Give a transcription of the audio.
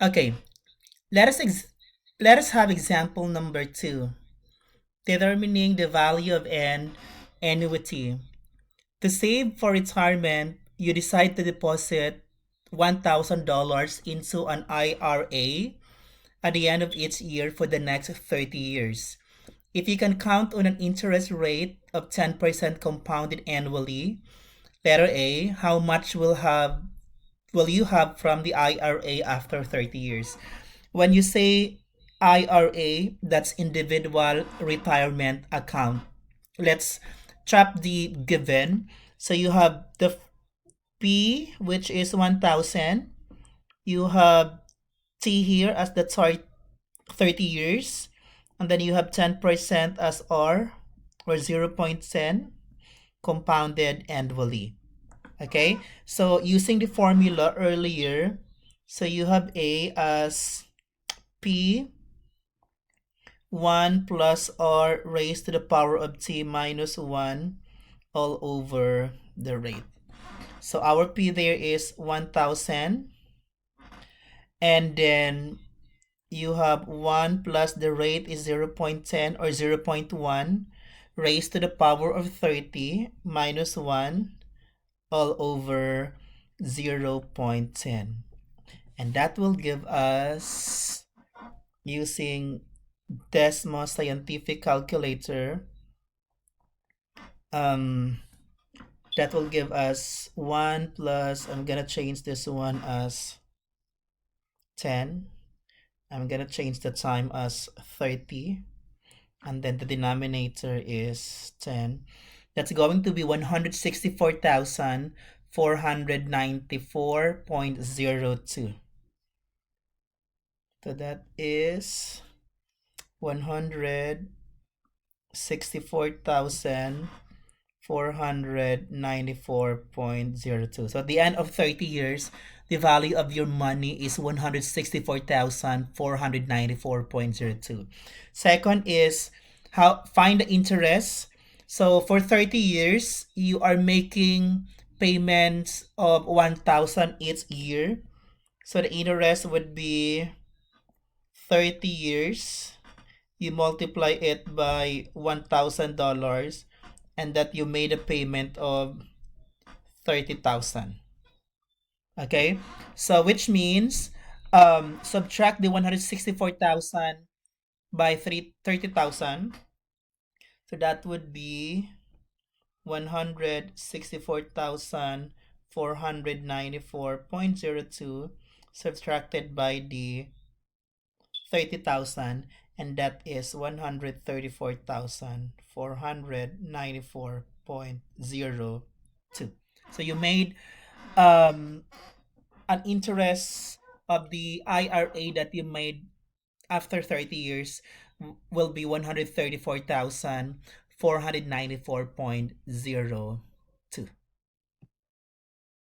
Okay, let us let us have example number 2, determining the value of an annuity. To save for retirement, you decide to deposit $1,000 into an IRA at the end of each year for the next 30 years. If you can count on an interest rate of 10% compounded annually, letter A, how much will you have from the IRA after 30 years? When you say IRA, that's individual retirement account. Let's trap the given. So you have the P, which is 1,000. You have T here as the 30 years. And then you have 10% as R, or 0.10 compounded annually. Okay, so using the formula earlier, so you have A as P 1 plus R raised to the power of T minus 1 all over the rate. So our P there is 1,000, and then you have 1 plus the rate is 0.10 or 0.1 raised to the power of 30 minus 1 all over 0.10. And that will give us, using Desmo Scientific Calculator, that will give us 1 plus, I'm gonna change this one as 10. I'm gonna change the time as 30. And then the denominator is 10. That's going to be 164,494.02. So that is 164,494.02. So at the end of 30 years, the value of your money is 164,494.02. Second is how find the interest. So for 30 years, you are making payments of 1,000 each year. So the interest would be 30 years. You multiply it by $1,000, and that you made a payment of 30,000. Okay, so which means subtract the 164,000 by 30,000. So that would be 164,494.02 subtracted by the 30,000, and that is 134,494.02. So you made an interest of the IRA that you made after 30 years will be 134,494.02.